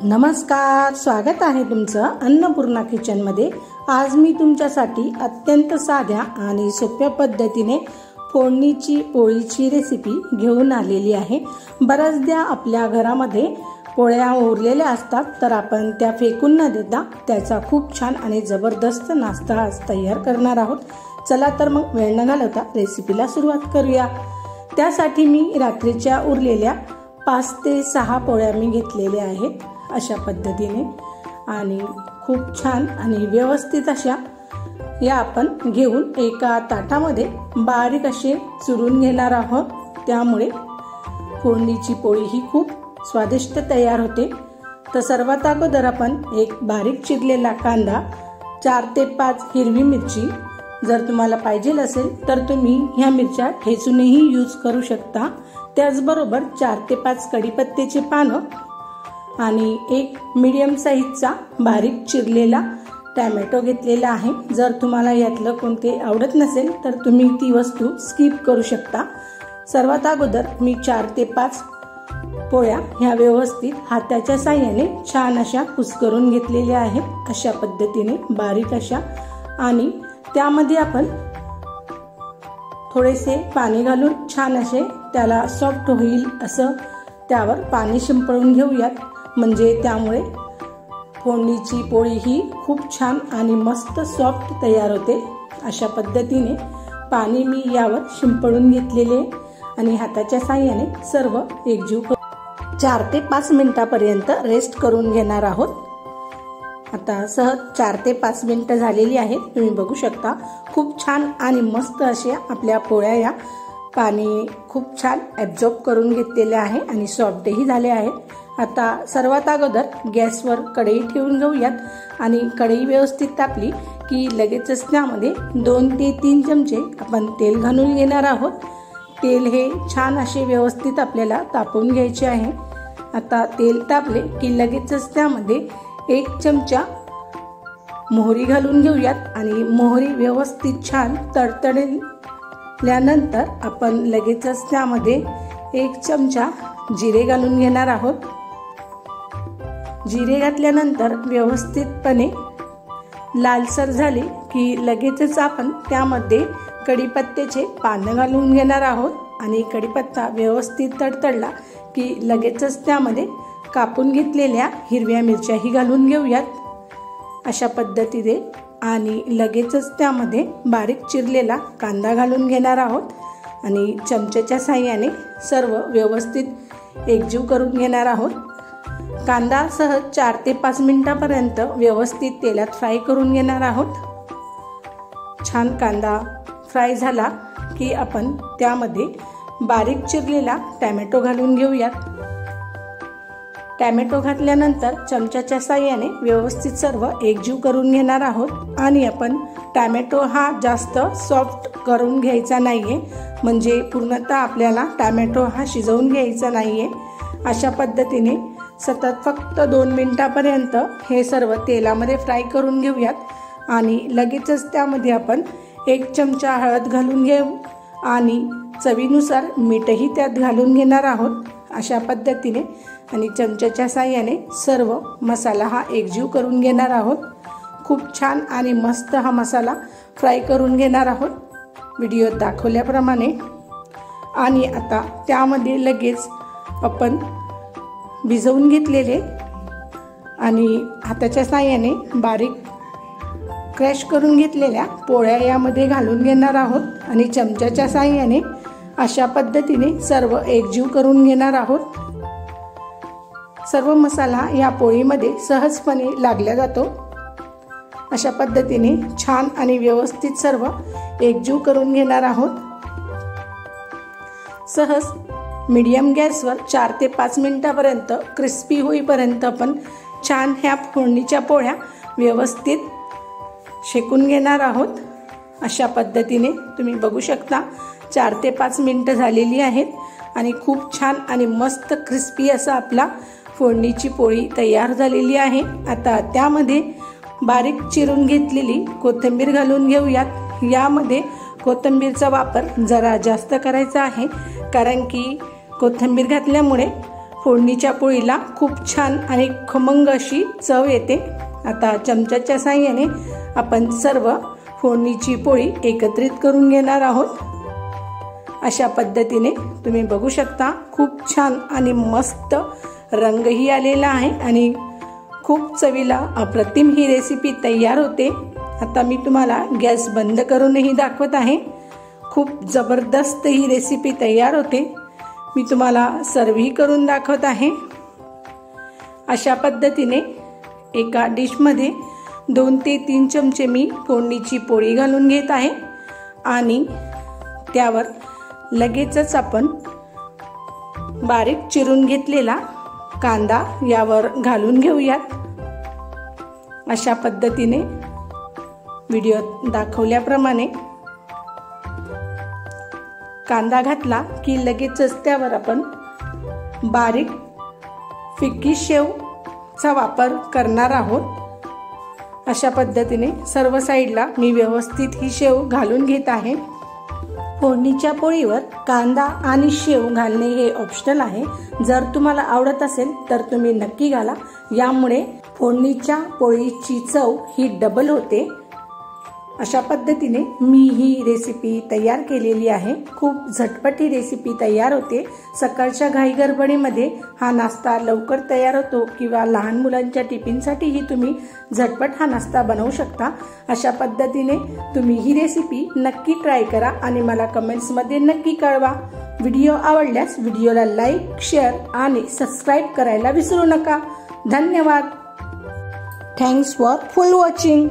नमस्कार, स्वागत आहे तुमचं अन्नपूर्णा किचनमध्ये। आज मी तुमच्यासाठी अत्यंत साध्या आणि सोप्या पद्धतीने फोडणीची पोळीची रेसिपी घेऊन आलेली आहे। बऱ्याचदा आपल्या घरामध्ये पोळ्या उरलेल्या असतात, तर आपण त्या फेकून न देता त्याचा खूप छान आणि जबरदस्त नाश्ता आज तयार करणार आहोत। चला तर मग वेळ न घालवता रेसिपीला सुरुवात करूया। त्यासाठी मी रात्रीच्या उरलेल्या 5 ते 6 पोळ्या मी घेतलेल्या आहेत अशा पद्धतीने, आणि खूप छान आणि व्यवस्थित अशा या आपण घेऊन एका ताटामध्ये बारीक असे चुरून घेणार आहोत। त्यामुळे फोडणीची पोळी ही खूप स्वादिष्ट तयार होते। तर सर्वात अगोदर आपण एक बारीक चिरलेला कांदा, 4 ते 5 हिरवी मिरची, जर तुम्हाला पाहिजे असेल तर तुम्ही ह्या मिरच्या ठेचूनही यूज करू शकता। त्याचबरोबर 4 ते 5 कढीपत्त्याची पानं आणि एक मीडियम साईजचा बारीक चिरलेला टोमॅटो घेतलेला आहे। जर तुम्हाला यातलं कोणते आवडत नसेल तर तुम्ही ती वस्तू स्किप करू शकता। सर्वात अगोदर मी 4 ते 5 पोळ्या ह्या व्यवस्थित हाताच्या साहाय्याने छान अशा कुस्करून घेतलेल्या आहेत अशा पद्धतीने बारीक अशा, आणि त्यामध्ये आपण थोडेसे पाणी घालून छान असे त्याला सॉफ्ट होईल असं त्यावर पाणी शिंपडून घेऊयात, म्हणजे त्यामुळे फोडणीची पोळी ही खूप छान आणि मस्त सॉफ्ट तयार होते। अशा पद्धतीने पाणी मी यावर शिंपडून घेतलेले आणि हाताच्या साहाय्याने सर्व एकजीव 4 ते 5 मिनिटापर्यंत रेस्ट करून घेणार आहोत। आता सहज 4 ते 5 मिनिटं झालेली आहेत, तुम्ही बघू शकता। खूप छान आणि मस्त अशा आपल्या पोळ्या या पाणी खूप छान ॲब्झॉर्ब करून घेतलेले आहे आणि सॉफ्टही झाले आहेत। आता सर्वात अगोदर गॅसवर कढई ठेवून घेऊयात आणि कढई व्यवस्थित तापली की लगेचच त्यामध्ये 2 ते 3 चमचे आपण तेल घालून घेणार आहोत। तेल हे छान असे व्यवस्थित आपल्याला तापवून घ्यायचे आहे। आता तेल तापले की लगेचच त्यामध्ये 1 चमचा मोहरी घालून घेऊयात आणि मोहरी व्यवस्थित छान तडतडल्यानंतर आपण लगेचच त्यामध्ये 1 चमचा जिरे घालून घेणार आहोत। जिरे घातल्यानंतर व्यवस्थितपणे लालसर झाले की लगेचच आपण त्यामध्ये कढीपत्त्याचे पानं घालून घेणार आहोत आणि कढीपत्ता व्यवस्थित तडतडला की लगेचच त्यामध्ये कापून घेतलेल्या हिरव्या मिरच्याही घालून घेऊयात अशा पद्धतीने, आणि लगेचच त्यामध्ये बारीक चिरलेला कांदा घालून घेणार आहोत आणि चमच्याच्या साहाय्याने सर्व व्यवस्थित एकजीव करून घेणार आहोत। कांदा सहज 4 ते 5 मिनिटापर्यंत व्यवस्थित तेलात फ्राय करून घेणार आहोत। छान कांदा फ्राय झाला की आपण त्यामध्ये बारीक चिरलेला टोमॅटो घालून घेऊयात। टोमॅटो घातल्यानंतर चमच्याच्या साहाय्याने व्यवस्थित सर्व एकजीव करून घेणार आहोत आणि आपण टोमॅटो हा जास्त सॉफ्ट करून घ्यायचा नाहीये, म्हणजे पूर्णतः आपल्याला टोमॅटो हा शिजवून घ्यायचा नाहीये। अशा पद्धतीने सतत फक्त 2 मिनिटापर्यंत हे सर्व तेलामध्ये फ्राय करून घेऊयात आणि लगेचच त्यामध्ये आपण 1 चमचा हळद घालून घेऊ आणि चवीनुसार मीठही त्यात घालून घेणार आहोत अशा पद्धतीने, आणि चमच्याच्या साहाय्याने सर्व मसाला हा एकजीव करून घेणार आहोत। खूप छान आणि मस्त हा मसाला फ्राय करून घेणार आहोत व्हिडिओत दाखवल्याप्रमाणे। आणि आता त्यामध्ये लगेच आपण भिजवून घेतलेले आणि हाताच्या साहाय्याने बारीक क्रश करून घेतलेल्या पोळ्या यामध्ये घालून घेणार आहोत आणि चमच्याच्या साहाय्याने अशा पद्धतीने सर्व एकजीव करून घेणार आहोत। सर्व मसाला या पोळीमध्ये सहजपणे लागला जातो। अशा पद्धतीने छान आणि व्यवस्थित सर्व एकजीव करून घेणार आहोत। सहज मीडियम गॅसवर 4 ते 5 मिनिटापर्यंत क्रिस्पी होईपर्यंत आपण छान ह्या फोडणीच्या पोळ्या व्यवस्थित शेकून घेणार आहोत। अशा पद्धतीने तुम्ही बघू शकता 4 ते 5 मिनिटं झालेली आहेत आणि खूप छान आणि मस्त क्रिस्पी असा आपला फोडणीची पोळी तयार झालेली आहे। आता त्यामध्ये बारीक चिरून घेतलेली कोथिंबीर घालून घेऊयात। यामध्ये कोथिंबीरचा वापर जरा जास्त करायचा आहे, कारण की कोथिंबीर घातल्यामुळे फोडणीच्या पोळीला खूप छान आणि खमंग अशी चव येते। आता चमच्याच्या साहाय्याने आपण सर्व फोडणीची पोळी एकत्रित करून घेणार आहोत। अशा पद्धतीने तुम्ही बघू शकता खूप छान आणि मस्त रंगही आलेला आहे आणि खूप चवीला अप्रतिम ही रेसिपी तयार होते। आता मी तुम्हाला गॅस बंद करूनही दाखवत आहे। खूप जबरदस्त ही रेसिपी तयार होते। मी तुम्हाला सर्वही करून दाखवत आहे। अशा पद्धतीने एका डिशमध्ये 2 ते 3 चमचे मी फोडणीची पोळी घालून घेत आहे आणि त्यावर लगेचच आपण बारीक चिरून घेतलेला कांदा यावर घालून घेऊयात। अशा पद्धतीने व्हिडिओत दाखवल्याप्रमाणे कांदा घातला की लगेचच त्यावर आपण बारीक फिक्की शेवचा वापर करणार आहोत। अशा पद्धतीने सर्व साईडला मी व्यवस्थित ही शेव घालून घेत आहे। फोडणीच्या पोळीवर कांदा आणि शेव घालणे हे ऑप्शनल आहे। जर तुम्हाला आवडत असेल तर तुम्ही नक्की घाला। यामुळे फोडणीच्या पोळीची चव ही डबल होते। अशा पद्धतीने मी ही रेसिपी तयार केलेली आहे। खूप झटपट ही रेसिपी तयार होते। सकाळच्या घाईगडबडीमध्ये हा नाश्ता लवकर तयार होतो किंवा लहान मुलांच्या टिफिनसाठीही तुम्ही झटपट हा नाश्ता बनवू शकता। अशा पद्धतीने तुम्ही ही रेसिपी नक्की ट्राय करा आणि मला कमेंट्समध्ये नक्की कळवा। व्हिडिओ आवडल्यास व्हिडिओला लाईक, शेअर आणि सबस्क्राईब करायला विसरू नका। धन्यवाद। Thanks for full watching.